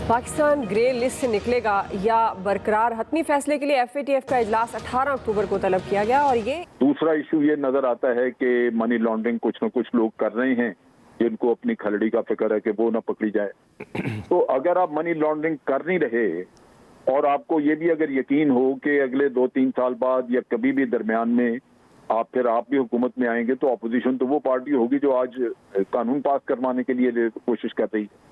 Pakistan grey list से निकलेगा या बरकरार? हतमी फैसले के लिए FATF का इजलास 18 अक्टूबर को तलब किया गया। और ये दूसरा इशू ये नजर आता है कि मनी लॉन्ड्रिंग कुछ न कुछ लोग कर रहे हैं जिनको अपनी खलड़ी का फिक्र है कि वो ना पकड़ी जाए। तो अगर आप मनी लॉन्ड्रिंग कर नहीं रहे और आपको ये भी अगर यकीन हो कि अगले 2-3 साल बाद या कभी भी दरमियान में आप भी हुकूमत में आएंगे, तो अपोजिशन तो वो पार्टी होगी जो आज कानून पास करवाने के लिए कोशिश कर रही है।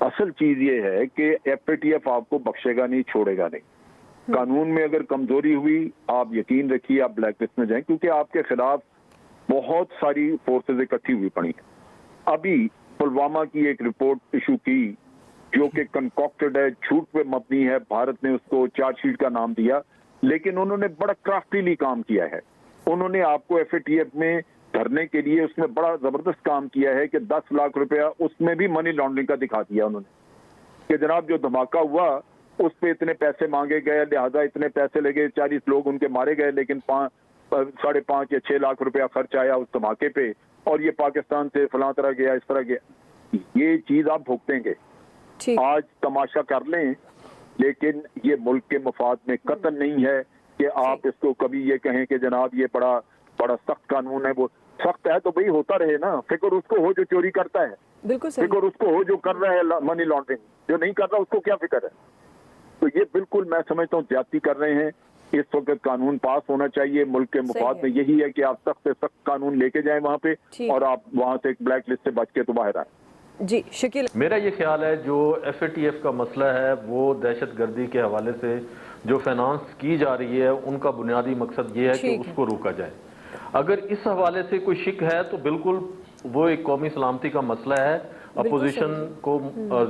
असल चीज ये है कि FATF आपको बख्शेगा नहीं, छोड़ेगा नहीं। कानून में अगर कमजोरी हुई, आप यकीन रखिए आप ब्लैक लिस्ट में जाएं, क्योंकि आपके खिलाफ बहुत सारी फोर्सेज इकट्ठी हुई पड़ी हैं। अभी पुलवामा की एक रिपोर्ट इशू की जो कि कंकॉक्टेड है, झूठ पे मबनी है। भारत ने उसको चार्जशीट का नाम दिया, लेकिन उन्होंने बड़ा क्राफ्टीली काम किया है। उन्होंने आपको FATF में धरने के लिए उसमें बड़ा जबरदस्त काम किया है कि 10 लाख रुपया उसमें भी मनी लॉन्ड्रिंग का दिखा दिया उन्होंने कि जनाब जो धमाका हुआ उस पे इतने पैसे मांगे गए, लिहाजा इतने पैसे लगे, 40 लोग उनके मारे गए, लेकिन 5.5 या 6 लाख रुपया खर्च आया उस धमाके पे, और ये पाकिस्तान से फलां तरह गया, इस तरह गया। ये चीज आप भुगतेंगे। आज तमाशा कर लें, लेकिन ये मुल्क के मफाद में कतन नहीं है कि आप इसको कभी ये कहें कि जनाब ये बड़ा सख्त कानून है। वो सख्त है तो भाई होता रहे ना। फिक्र उसको हो जो चोरी करता है, बिल्कुल सही। फिक्र उसको हो जो कर रहा है मनी लॉन्ड्रिंग, जो नहीं कर रहा उसको क्या फिक्र है। तो ये बिल्कुल मैं समझता हूँ ज्यादती कर रहे हैं। इस वक्त कानून पास होना चाहिए। मुल्क के मुफाद में यही है कि आप सख्त से सख्त कानून लेके जाएं वहाँ पे, और आप वहाँ से एक ब्लैक लिस्ट से बच के तो बाहर आए। जी शकील, मेरा ये ख्याल है जो FATF का मसला है वो दहशतगर्दी के हवाले से जो फाइनेंस की जा रही है उनका बुनियादी मकसद ये है कि उसको रोका जाए। अगर इस हवाले से कोई शिक है तो बिल्कुल वो एक कौमी सलामती का मसला है। अपोजिशन को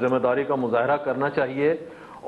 जिम्मेदारी का मुजाहरा करना चाहिए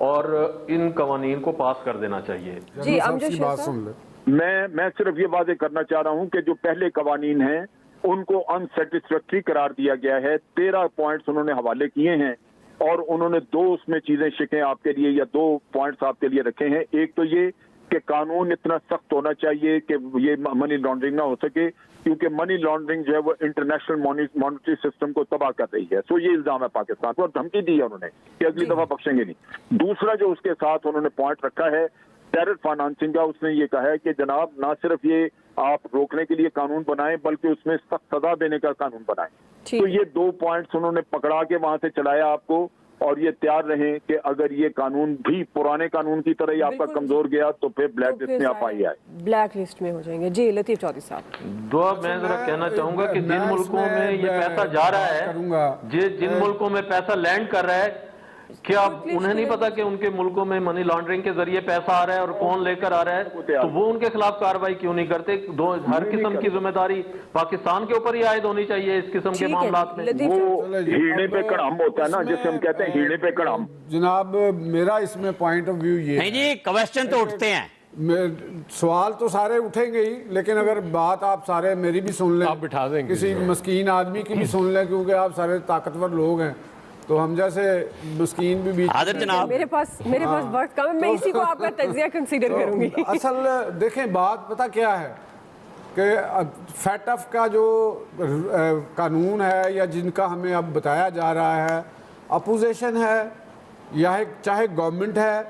और इन कवानीन को पास कर देना चाहिए। जी बात सुन ले। मैं सिर्फ ये वादे करना चाह रहा हूँ कि जो पहले कवानीन हैं उनको अनसेटिस्फैक्ट्री करार दिया गया है। 13 पॉइंट्स उन्होंने हवाले किए हैं और उन्होंने 2 उसमें चीजें शिकें आपके लिए या 2 पॉइंट्स आपके लिए रखे हैं। एक तो ये कि कानून इतना सख्त होना चाहिए कि ये मनी लॉन्ड्रिंग ना हो सके, क्योंकि मनी लॉन्ड्रिंग जो है वो इंटरनेशनल मॉनेटरी सिस्टम को तबाह कर रही है। सो ये इल्जाम है पाकिस्तान को और धमकी दी है उन्होंने कि अगली दफा बख्शेंगे नहीं। दूसरा जो उसके साथ उन्होंने पॉइंट रखा है टेरर फाइनेंसिंग का, उसने ये कहा है कि जनाब ना सिर्फ ये आप रोकने के लिए कानून बनाएं बल्कि उसमें सख्त सजा देने का कानून बनाएं। तो ये 2 पॉइंट्स उन्होंने पकड़ा के वहां से चलाया आपको, और ये तैयार रहें कि अगर ये कानून भी पुराने कानून की तरह ही आपका कमजोर गया तो फिर ब्लैक लिस्ट में आप आइए, ब्लैक लिस्ट में हो जाएंगे। जी लतीफ चौधरी साहब, दुआ मैं जरा कहना चाहूंगा कि जिन मुल्कों में ये पैसा जा रहा है, जिन मुल्कों में पैसा लैंड कर रहा है, क्या उन्हें नहीं पता कि उनके मुल्कों में मनी लॉन्ड्रिंग के जरिए पैसा आ रहा है और कौन लेकर आ रहा है? तो वो उनके खिलाफ कार्रवाई क्यों नहीं करते? हर किस्म की जिम्मेदारी पाकिस्तान के ऊपर ही आयद होनी चाहिए इस किस्म के मामलात में। वो हीड़े पे कड़ाम होता है ना, जिसे हम कहते हैं हीड़े पे कड़ाम। जनाब मेरा इसमें पॉइंट ऑफ व्यू ये नहीं जी, क्वेश्चन तो उठते हैं, सवाल तो सारे उठेंगे ही, लेकिन अगर बात आप सारे मेरी भी सुन लें, आप बिठा देंगे, किसी मस्कीन आदमी की भी सुन लें, क्योंकि आप सारे ताकतवर लोग हैं तो हम जैसे मस्कीन भी जनाब मेरे पास वक्त कम है, मैं इसी को आपका तज्जिया कंसीडर करूंगी। असल देखें बात पता क्या है कि FATF का जो कानून है या जिनका हमें अब बताया जा रहा है, अपोजिशन है या चाहे गवर्नमेंट है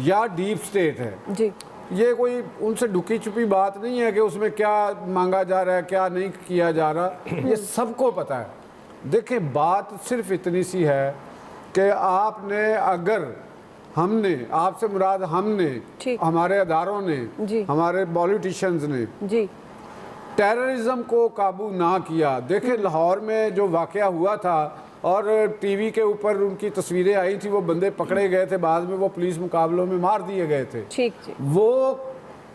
या डीप स्टेट है जी, ये कोई उनसे ढुकी छुपी बात नहीं है कि उसमें क्या मांगा जा रहा है क्या नहीं किया जा रहा, ये सबको पता है। देखें बात सिर्फ इतनी सी है कि आपने अगर हमने आपसे मुराद हमने हमारे अदारों ने हमारे पॉलिटिशियंस ने जी टेररिज्म को काबू ना किया। देखें लाहौर में जो वाकया हुआ था और टीवी के ऊपर उनकी तस्वीरें आई थी, वो बंदे पकड़े गए थे, बाद में वो पुलिस मुकाबलों में मार दिए गए थे। ठीक वो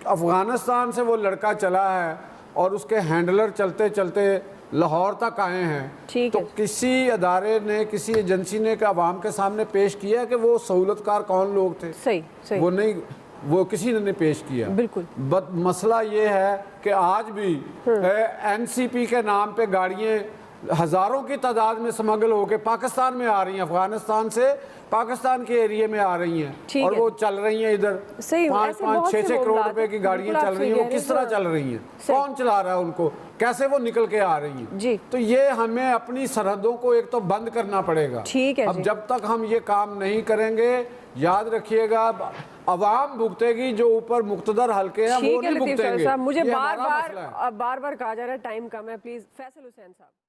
अफगानिस्तान से वो लड़का चला है और उसके हैंडलर चलते चलते लाहौर तक आए हैं। तो किसी अदारे ने किसी एजेंसी ने आवाम के सामने पेश किया कि वो सहूलतकार कौन लोग थे? सही वो नहीं, वो किसी ने नहीं पेश किया। बिल्कुल। मसला ये है कि आज भी NCP के नाम पे गाड़ियाँ हजारों की तादाद में स्मगल होकर पाकिस्तान में आ रही हैं, अफगानिस्तान से पाकिस्तान के एरिया में आ रही हैं और वो चल रही हैं इधर। सही, 5-5, 6-6 करोड़ रुपए की गाड़ियां चल रही हैं, वो किस तरह चल रही हैं, कौन चला रहा है उनको, कैसे वो निकल के आ रही हैं जी। तो ये हमें अपनी सरहदों को एक तो बंद करना पड़ेगा। ठीक है अब जी। जब तक हम ये काम नहीं करेंगे, याद रखिएगा, अवाम भुगतेगी, जो ऊपर मुक्तदर हल्के हैं वो ठीक है नहीं लतीफ भुगतेंगे। साहब, मुझे ये बार हमारा मसला है। बार कहा जा रहा है टाइम कम है, प्लीज फैसल हुसैन साहब।